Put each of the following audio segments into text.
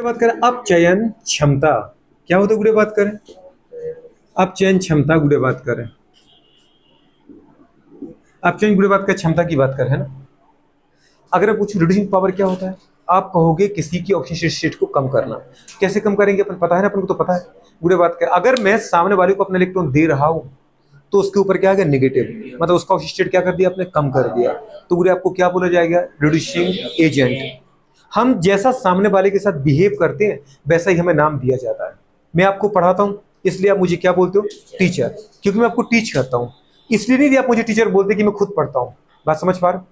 बात करें अपचयन क्षमता, क्या होता है गुड़े बात करें? अपचयन क्षमता गुड़े बात करें, अपचयन गुड़े बात करें क्षमता की बात करें, है ना। अगर मैं पूछूं रिड्यूसिंग पावर क्या होता है, आप कहोगे किसी की ऑक्सीजन स्टेट को कम करना। कैसे कम करेंगे अपन, पता है ना, अपन को तो पता है। गुड़े बात करें अगर मैं सामने वाले को अपना इलेक्ट्रॉन दे रहा हूं तो उसके ऊपर क्या आ गया, नेगेटिव, मतलब उसका ऑक्सीजन स्टेट क्या कर दिया आपने, कम कर दिया। तो गुड़े आपको क्या बोला जाएगा, रिड्यूसिंग एजेंट। हम जैसा सामने वाले के साथ बिहेव करते हैं वैसा ही हमें नाम दिया जाता है। मैं आपको पढ़ाता हूं इसलिए आप मुझे क्या बोलते हो, टीचर, क्योंकि मैं आपको टीच करता हूं। इसलिए नहीं आप मुझे टीचर बोलते कि मैं खुद पढ़ता हूं। बात समझ पा रहे हो?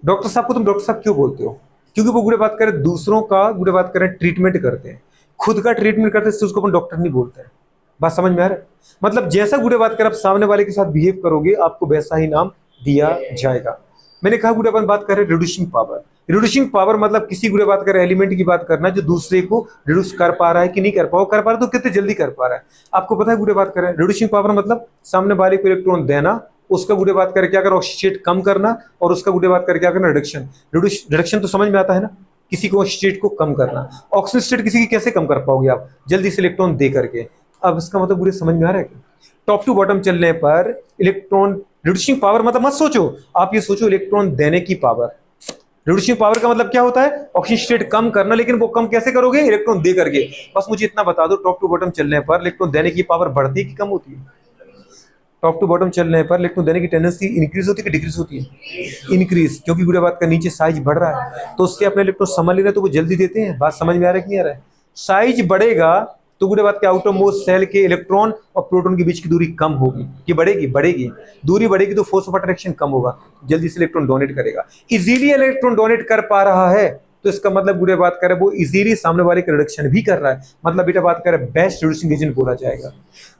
डॉक्टर साहब को तुम डॉक्टर साहब क्यों बोलते हो? क्योंकि वो गुड़े बात करें दूसरों का गुड़े बात करें ट्रीटमेंट करते हैं, खुद का ट्रीटमेंट करते हैं, उसको अपन डॉक्टर नहीं बोलते हैं। बात समझ में आ रहा है? मतलब जैसा गुड़े बात कर आप सामने वाले के साथ बिहेव करोगे आपको वैसा ही नाम दिया जाएगा। मैंने कहा गुड़े अपन बात करें रिड्यूसिंग पावर। रिड्यूसिंग पावर मतलब किसी गुड़े बात करें एलिमेंट की बात करना जो दूसरे को रिड्यूस कर पा रहा है कि नहीं कर पा, कर पा रहा है तो कितने जल्दी कर पा रहा है। आपको पता है गुड़े बात करें रिड्यूसिंग पावर मतलब सामने वाले को इलेक्ट्रॉन देना, उसका गुड़े बात करके क्या करना, ऑक्सीजन कम करना, और उसका गुड़े बात करके क्या करना, रिडक्शन। रिडक्शन तो समझ में आता है ना, किसी को ऑक्सीजन को कम करना। ऑक्सीजन स्टेट किसी की कैसे कम कर पाओगे आप, जल्दी से इलेक्ट्रॉन दे करके। अब इसका मतलब पूरे समझ में आ रहा है? टॉप टू बॉटम चलने पर इलेक्ट्रॉन रिड्यूसिंग पावर मतलब मत सोचो, आप ये सोचो इलेक्ट्रॉन देने की पावर। रिड्यूसिंग पावर का मतलब क्या होता है, ऑक्सीजन स्टेट कम करना, लेकिन वो कम कैसे करोगे, इलेक्ट्रॉन दे करके। बस मुझे इतना बता दो टॉप टू बॉटम चलने पर इलेक्ट्रॉन देने की पावर बढ़ती है कि कम होती है? टॉप टू बॉटम चलने पर इलेक्ट्रॉन देने की टेंडेंसी इंक्रीज होती है कि डिक्रीज होती है? इंक्रीज, क्योंकि गुड़े बात का नीचे साइज बढ़ रहा है तो उससे अपने इलेक्ट्रॉन समझ ले रहे हैं तो वो जल्दी देते हैं। बात समझ में आ रहा है कि नहीं आ रहा है? साइज बढ़ेगा तो गुड़े बात के आउटर मोस्ट सेल के इलेक्ट्रॉन और प्रोटॉन के बीच की दूरी कम होगी कि बढ़ेगी, बढ़ेगी। दूरी बढ़ेगी तो फोर्स ऑफ अट्रैक्शन कम होगा, जल्दी से इलेक्ट्रॉन डोनेट करेगा। इजीली इलेक्ट्रॉन डोनेट कर पा रहा है तो इसका मतलब गुड़े बात करें वो इजीली सामने वाले का रिडक्शन भी कर रहा है, मतलब बेटा बात करें बेस्ट रिड्यूसिंग एजेंट बोला जाएगा।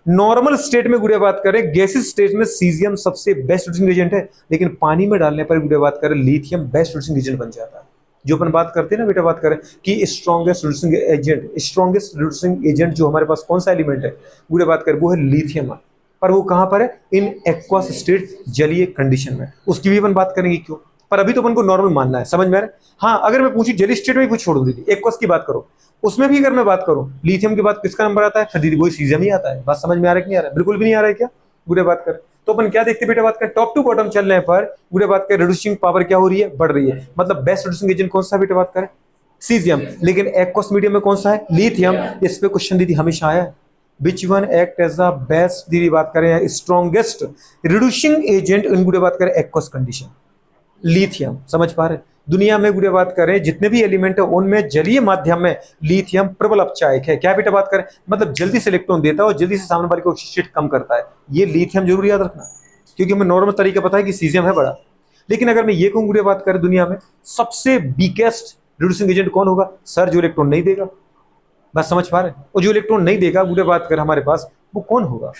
नॉर्मल स्टेट में गुड़े बात करें गैसेस स्टेट में सीजियम सबसे बेस्ट रिड्यूसिंग एजेंट है, लेकिन पानी में डालने पर गुड़े बात करें लिथियम बेस्ट रिड्यूसिंग एजेंट बन जाता है। जो अपन बात करते हैं ना बेटा बात करें कि strongest reducing agent, strongest reducing agent जो हमारे पास कौन सा एलिमेंट है गुड़े बात करें वो है लिथियम। पर वो कहां पर है, इन एक्वस स्टेट जलीय कंडीशन में। उसकी भी अपन बात करेंगे क्यों, पर अभी तो अपन को नॉर्मल मानना है, समझ में आ रहा है? हाँ, अगर मैं पूछी जली स्टेट में कुछ छोड़ दो दीदी, एक्वस की बात करो, उसमें भी अगर मैं बात करूं लिथियम के बाद किसका नंबर आता है, फिर दीदी वही सीजियम ही आता है। बात समझ में आ रहा है कि नहीं आ रहा है? बिल्कुल भी नहीं आ रहा है क्या गुड़े बात कर? तो अपन क्या देखते बेटा बात कर, टॉप टू बॉटम चलने पर गुड़े बात कर रिड्यूसिंग पावर क्या हो रही है, बढ़ रही है। मतलब बेस्ट रिड्यूसिंग एजेंट कौन सा बेटा बात करें, सीजियम, लेकिन एक्वस मीडियम में कौन सा है, लिथियम। इस पे क्वेश्चन दीदी हमेशा आया है, which one act as the best, दीदी बात करें स्ट्रॉन्गेस्ट रिड्यूसिंग एजेंट इन गुड़े बात करें एक्वस कंडीशन, लिथियम। समझ पा रहे? दुनिया में गुड़े बात करें जितने भी एलिमेंट है उनमें जलीय माध्यम में लिथियम प्रबल अपचायक है। क्या बेटा बात करें, मतलब जल्दी से इलेक्ट्रॉन देता है और जल्दी से सामने वाले को ऑक्सीजन कम करता है। ये लिथियम जरूर याद रखना, क्योंकि हमें नॉर्मल तरीका पता है कि सीजियम है बड़ा। लेकिन अगर मैं ये कहूं गुड़े बात करें दुनिया में सबसे वीकेस्ट रिड्यूसिंग एजेंट कौन होगा, सर जो इलेक्ट्रॉन नहीं देगा। बस समझ पा रहे? और जो इलेक्ट्रॉन नहीं देगा गुड़े बात करें हमारे पास, वो कौन होगा,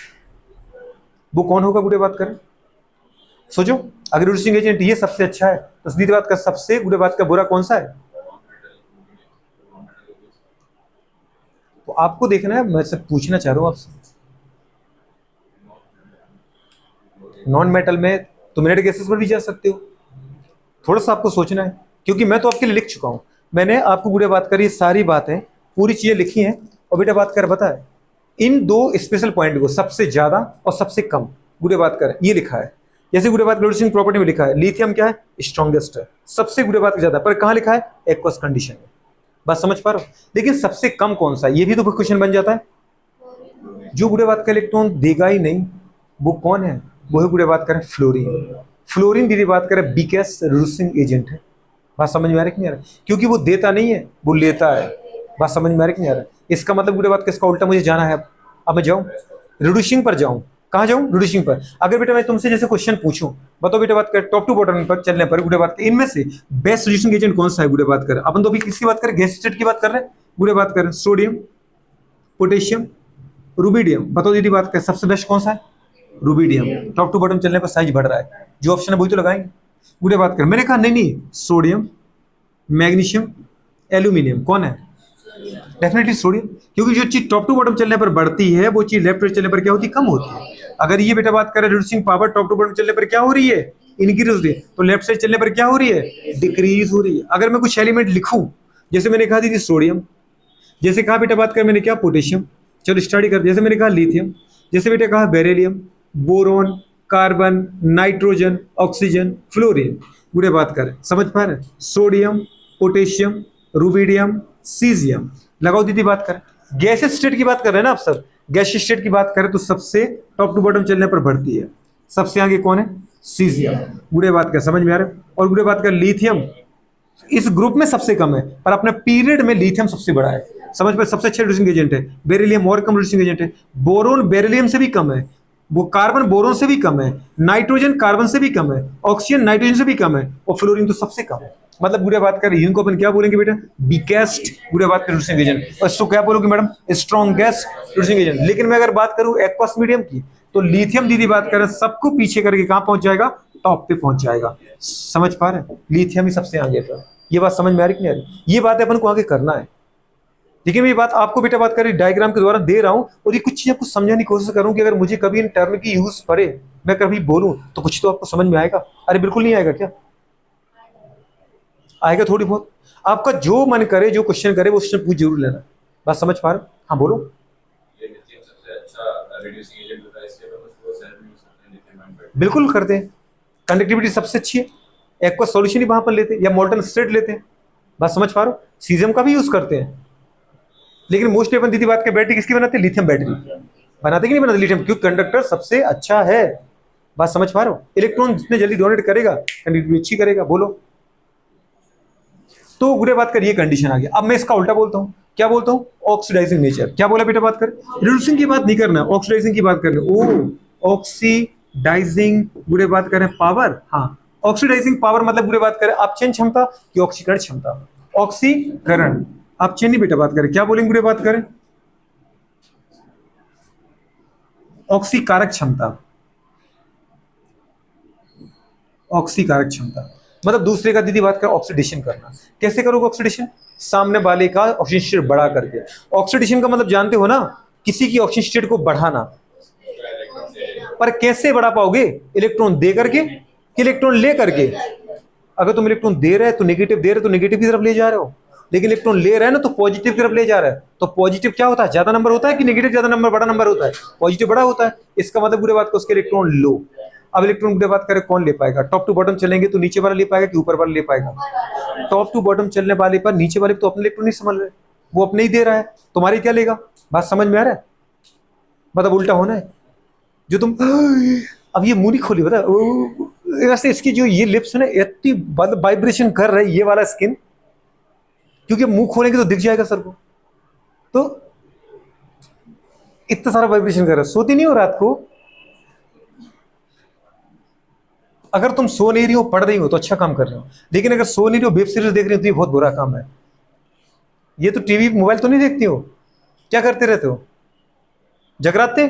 वो कौन होगा गुड़े बात करें? सोचो, अगर रिड्यूसिंग एजेंट ये सबसे अच्छा है तो सीधी बात का सबसे गुड़े बात का बुरा कौन सा है? तो आपको देखना है, मैं सब पूछना चाह रहा हूं आपसे। नॉन मेटल में तुम रेड गैसेस पर भी जा सकते हो, थोड़ा सा आपको सोचना है, क्योंकि मैं तो आपके लिए लिख चुका हूं। मैंने आपको गुड़े बात करी सारी बातें, पूरी चीजें लिखी हैं। और बेटा बात कर बता है इन दो स्पेशल पॉइंट को, सबसे ज्यादा और सबसे कम गुड़े बात कर, ये लिखा है। जैसे गुड़े बात रिड्यूसिंग प्रॉपर्टी में लिखा है लिथियम क्या है, स्ट्रॉन्गेस्ट है, सबसे गुड़े बात ज्यादा, पर कहां लिखा है, एक्वस कंडीशन में। बात समझ पा रहे हो? लेकिन सबसे कम कौन सा, ये भी तो क्वेश्चन बन जाता है। जो गुड़े बात का इलेक्ट्रॉन देगा ही नहीं वो कौन है, वो है गुड़े बात करें फ्लोरीन। फ्लोरीन दीदी बात करें बीकेस्ट रिड्यूसिंग एजेंट है। बात समझ में आ रही कि नहीं आ रहा? क्योंकि वो देता नहीं है, वो लेता है। बात समझ में आ रही कि नहीं आ रहा? इसका मतलब गुड़े बात का इसका उल्टा मुझे जाना है। अब मैं जाऊं रिड्यूसिंग पर, जाऊं कहां, जाऊं रिड्यूसिंग पर। अगर बेटा मैं तुमसे जैसे क्वेश्चन पूछूं, बताओ बेटा बात कर टॉप टू बॉटम पर चलने पर गुड़े बात इनमें से बेस्ट रिड्यूसिंग एजेंट कौन सा है गुड़े बात कर? अपन तो अभी किसकी बात करें, गैस स्टेट की बात कर रहे हैं। गुड़े बात करें सोडियम, पोटेशियम, रुबिडियम। बताओ दीदी बात कर सबसे बेस्ट कौन सा है, रुबिडियम। टॉप टू बॉटम चलने पर साइज बढ़ रहा है, जो ऑप्शन है वही तो लगाएंगे। गुड़े बात कर, मैंने कहा नहीं नहीं, सोडियम, मैग्नीशियम, एल्यूमिनियम, कौन है, डेफिनेटली सोडियम। क्योंकि जो चीज टॉप टू बॉटम चलने पर बढ़ती है वो चीज लेफ्ट चलने पर क्या होती है, कम होती है। अगर ये बेटा बात करें reducing power top to bottom चलने पर क्या हो रही है, इंक्रीज हो रही है, तो लेफ्ट साइड चलने पर क्या हो रही है, डिक्रीज हो रही है। अगर मैं कुछ एलिमेंट लिखूं जैसे मैंने कहा दीदी सोडियम, जैसे कहा बेटा बात कर मैंने क्या पोटेशियम, चलो स्टडी कर। जैसे मैंने कहा लिथियम, जैसे बेटा कहा beryllium, boron, carbon, nitrogen, oxygen, fluorine. बुढ़े बात करें, समझ पा रहे? Sodium, potassium, rubidium, caesium. लगाओ दीदी बात करें। गैसेस स्टेट की बात कर रहे हैं ना आप सब, गैसेस स्टेट की बात करें तो सबसे टॉप टू बॉटम चलने पर बढ़ती है। सबसे आगे कौन है? सीजियम। बुढ़े बात कर, समझ में आ रहा है? और बुढ़े बात कर लिथियम इस ग्रुप में सबसे कम है, पर अपने पीरियड में लिथियम सबसे बड़ा है। समझ में? सबसे अच्छा रिड्यूसिंग एजेंट है। बेरिलियम और कम रिड्यूसिंग एजेंट है। बोरोन बेरिलियम से भी कम है। वो कार्बन बोरोन से भी कम है। नाइट्रोजन कार्बन से भी कम है। ऑक्सीजन नाइट्रोजन से भी कम है। और फ्लोरीन तो सबसे कम है। मतलब बुरे बात करें इनको अपन क्या बोलेंगे बेटा? वीकेस्ट बुरे बात करें रिड्यूसिंग एजेंट। और इसको क्या बोलोगे मैडम? Strongest reducing agent. लेकिन मैं अगर बात करूं एक्वस मीडियम की, तो लिथियम दीदी बात करें सबको पीछे करके कहां पहुंच जाएगा? टॉप पे पहुंच जाएगा। समझ पा रहे हैं? लिथियम ही सबसे आगे पर। ये बात समझ में आ रही कि नहीं आ रही? ये बात अपन को आगे करना है। लेकिन मैं ये बात आपको बेटा बात करी डायग्राम के द्वारा दे रहा हूं, और ये कुछ चीजें आपको समझने की कोशिश करूं कि अगर मुझे कभी इन टर्म की यूज पड़े, मैं कभी बोलूं तो कुछ तो आपको समझ में आएगा। अरे बिल्कुल नहीं आएगा क्या? आएगा थोड़ी बहुत। आपका जो मन करे, जो क्वेश्चन करे वो क्वेश्चन पूछ जरूर लेना। बात समझ पा रहे हो? हाँ बोलो। ये लिथियम सबसे अच्छा रिड्यूसिंग एजेंट होता है, इसलिए अपन उसको सेल में यूज करते हैं, लिथियम आयन बैटरी। बिल्कुल करते हैं। कंडक्टिविटी सबसे अच्छी है। एक्वा सॉल्यूशन ही वहां पर लेते हैं या मोल्टन स्टेट लेते हैं। बात समझ पा रहे हो? सीजियम का भी यूज करते हैं। लेकिन मोस्टली अपन दीदी बात के बैटरी किसकी बनाते हैं? लिथियम बैटरी बनाते कि नहीं बनाते? लिथियम, क्योंकि कंडक्टर सबसे अच्छा है। बात समझ पा रहे हो? इलेक्ट्रॉन जितने जल्दी डोनेट करेगा कंडक्टिविटी अच्छी करेगा। बोलो। तो बुरे बात कर, ये कंडीशन आ गया। अब मैं इसका उल्टा बोलता हूं। क्या बोलता हूं? Oxidising nature. क्या बोला बेटा बात कर? रिड्यूसिंग की बात नहीं करना, ऑक्सीडाइजिंग की बात करना। ओ ऑक्सीडाइजिंग बुरे बात करें पावर। हाँ, ऑक्सीडाइजिंग पावर मतलब बुरे बात करें अपचयन क्षमता कि ऑक्सीकरण क्षमता? ऑक्सीकरण। अपचयन नहीं बेटा बात करें, क्या बोलेंगे बुरे बात करें? ऑक्सीकारक क्षमता। ऑक्सीकारक क्षमता मतलब दूसरे का दीदी बात कर ऑक्सीडेशन करना। कैसे करोगे ऑक्सीडेशन? सामने वाले का ऑक्सीजन स्टेट बढ़ा करके। ऑक्सीडेशन का मतलब जानते हो ना, किसी की ऑक्सीजन स्टेट को बढ़ाना। पर कैसे बढ़ा पाओगे? इलेक्ट्रॉन दे करके कि इलेक्ट्रॉन ले करके? अगर तुम इलेक्ट्रॉन दे रहे तो नेगेटिव दे रहे तो नेगेटिव की तरफ ले जा रहे हो, लेकिन इलेक्ट्रॉन ले रहे हैं ना तो पॉजिटिव की तरफ ले जा रहा है। तो पॉजिटिव क्या होता है? ज्यादा नंबर होता है कि नेगेटिव ज्यादा नंबर बड़ा नंबर होता है? पॉजिटिव बड़ा होता है। इसका मतलब बुरे बात को उसके इलेक्ट्रॉन लो। अब इलेक्ट्रॉन बुरे बात करें कौन ले पाएगा? टॉप टू बॉटम चलेंगे तो नीचे वाला ले पाएगा कि ऊपर वाला ले पाएगा? टॉप टू बॉटम चलने वाले पर नीचे वाले तो अपने इलेक्ट्रॉन नहीं संभाल रहे, वो अपने ही दे रहा है, तुम्हारी क्या लेगा? बात समझ में आ रहा है? मतलब उल्टा होना है। जो तुम अब ये मुंह नहीं खोली बता, वैसे इसकी जो ये लिप्स है ना इतनी वाइब्रेशन कर रहा है ये वाला स्किन, क्योंकि मुंह खोलेंगे तो दिख जाएगा सर को, तो इतना सारा वाइब्रेशन कर रहा है। सोती नहीं हो रात को? अगर तुम सो नहीं रही हो पढ़ रही हो तो अच्छा काम कर रहे हो, लेकिन अगर सो नहीं रही हो वेब सीरीज देख रही हो तो ये बहुत बुरा काम है। ये तो टीवी मोबाइल तो नहीं देखती हो? क्या करते रहते हो? जगराते?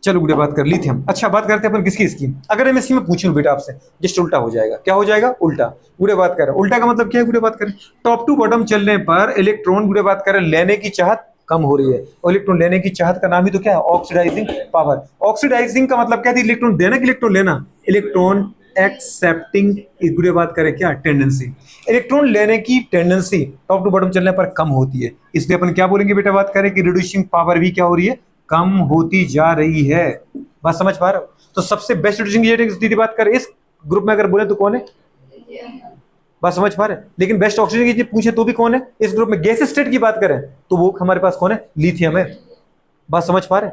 चलो गुड़े बात कर लिथियम। अच्छा बात करते हैं अपन किसकी इसकी। अगर मैं इसी में पूछूं बेटा आपसे, जस्ट उल्टा हो जाएगा। क्या हो जाएगा? उल्टा। गुड़े बात करें उल्टा का मतलब क्या है? गुड़े बात करें टॉप टू बॉटम चलने पर इलेक्ट्रॉन गुड़े बात करें लेने की चाहत कम हो रही है, और इलेक्ट्रॉन लेने की चाहत का नाम ही तो क्या है? Oxidising power. ऑक्सीडाइजिंग का मतलब क्या थी? इलेक्ट्रॉन देना कि इलेक्ट्रॉन लेना? इलेक्ट्रॉन एक्सेप्टिंग गुड़े बात करें क्या? टेंडेंसी। इलेक्ट्रॉन लेने की टेंडेंसी टॉप टू बॉटम चलने पर कम होती है, इसलिए अपन क्या बोलेंगे बेटा बात करें कि रिड्यूसिंग पावर भी क्या हो रही है? कम होती जा रही है। बात समझ पा रहे हो? तो सबसे बेस्ट रिड्यूसिंग एजेंट की बात करें इस ग्रुप में अगर बोले तो कौन है? बात समझ पा रहे? लेकिन बेस्ट ऑक्सीजन की पूछे तो भी कौन है इस ग्रुप में? गैस स्टेट की बात करें तो वो हमारे पास कौन है? लिथियम है। बात समझ पा रहे?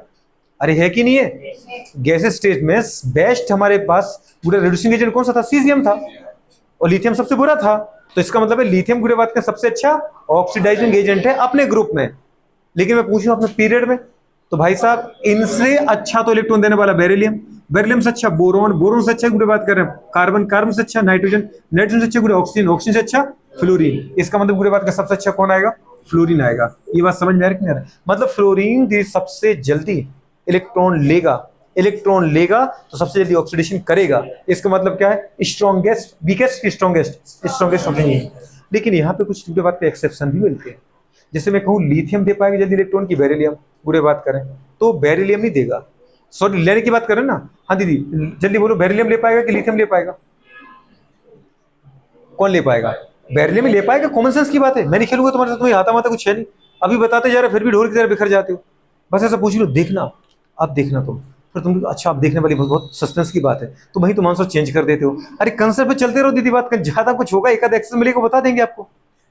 अरे है कि नहीं है? गैस स्टेट में बेस्ट हमारे पास पूरा रिड्यूसिंग एजेंट कौन सा था? सीजियम था, और लिथियम सबसे बुरा था। तो इसका मतलब है लिथियम गुड़े बात का सबसे अच्छा ऑक्सीडाइजिंग एजेंट है अपने ग्रुप में। लेकिन मैं पूछूं अपने पीरियड में तो भाई साहब इनसे अच्छा तो इलेक्ट्रॉन देने वाला बेरिलियम, बेरिलियम से अच्छा बोरोन, बोरोन से अच्छा गुड़े बात कर रहे हैं कार्बन, कार्बन से अच्छा नाइट्रोजन, नाइट्रोजन से अच्छा गुड़े ऑक्सीजन, ऑक्सीजन से अच्छा फ्लोरीन। इसका मतलब गुड़े बात का सबसे अच्छा कौन आएगा? फ्लोरीन आएगा। ये बात समझ में आ रही नहीं आ रहा? मतलब फ्लोरीन सबसे जल्दी इलेक्ट्रॉन लेगा, इलेक्ट्रॉन लेगा तो सबसे जल्दी ऑक्सीडेशन करेगा। इसका मतलब क्या है? Strongest, weakest, strongest, strongest oxygen. लेकिन यहाँ पे कुछ गुड़े बात के एक्सेप्शन भी मिलते हैं। जैसे मैं कहूँ लिथियम दे पाएगा जल्दी इलेक्ट्रॉन की बेरिलियम, बुरे बात करें तो बेरिलियम नहीं देगा। सॉरी लेने की बात करें ना। हाँ दीदी जल्दी बोलो, बेरिलियम ले पाएगा कि लिथियम ले पाएगा? कौन ले पाएगा? बैरले में ले पाएगा, कॉमन सेंस की बात है। मैं नहीं खेलूंगा तुम्हारे साथ, तुम्हें आता माता कुछ है नहीं, अभी बताते जा रहे फिर भी ढोल की तरह बिखर जाते हो। बस ऐसा पूछ लो, देखना अब, देखना तुम, फिर तुम अच्छा आप देखने वाली बहुत सस्पेंस की बात है, तो वही तुम आंसर चेंज कर देते हो। अरे कंसेप्ट पे चलते रहो दीदी, बात कर, ज्यादा कुछ होगा एक आधा एक्सेस मिलेगा बता देंगे आपको,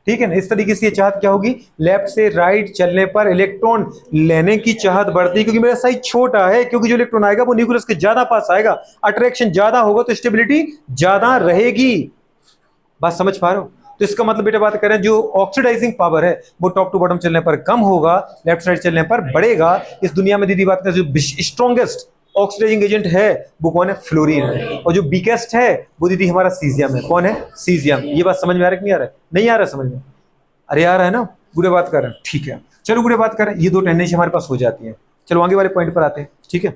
ठीक है ना। इस तरीके से ये चाहत क्या होगी, लेफ्ट से राइट चलने पर इलेक्ट्रॉन लेने की चाहत बढ़ती है, क्योंकि मेरा साइज छोटा है, क्योंकि जो इलेक्ट्रॉन आएगा वो न्यूक्लियस के ज्यादा पास आएगा, अट्रैक्शन ज्यादा होगा तो स्टेबिलिटी ज्यादा रहेगी। बात समझ पा रहे हो? तो इसका मतलब बेटा बात करें, जो ऑक्सीडाइजिंग पावर है वो टॉप टू बॉटम चलने पर कम होगा, लेफ्ट साइड चलने पर बढ़ेगा। इस दुनिया में दीदी बात करें, जो स्ट्रॉन्गेस्ट ऑक्सीडाइजिंग एजेंट है वो कौन है, फ्लोरीन है, और जो वीकेस्ट है वो दीदी हमारा सीजियम है। कौन है, सीजियम। ये बात समझ में आ रहा है कि नहीं आ रहा है? नहीं आ रहा है समझ में? अरे आ रहा है ना, गुड़े बात कर रहे हैं, ठीक है। चलो गुड़े बात करें, ये दो टेंडेंसी हमारे पास हो जाती है। चलो आगे वाले पॉइंट पर आते हैं, ठीक है।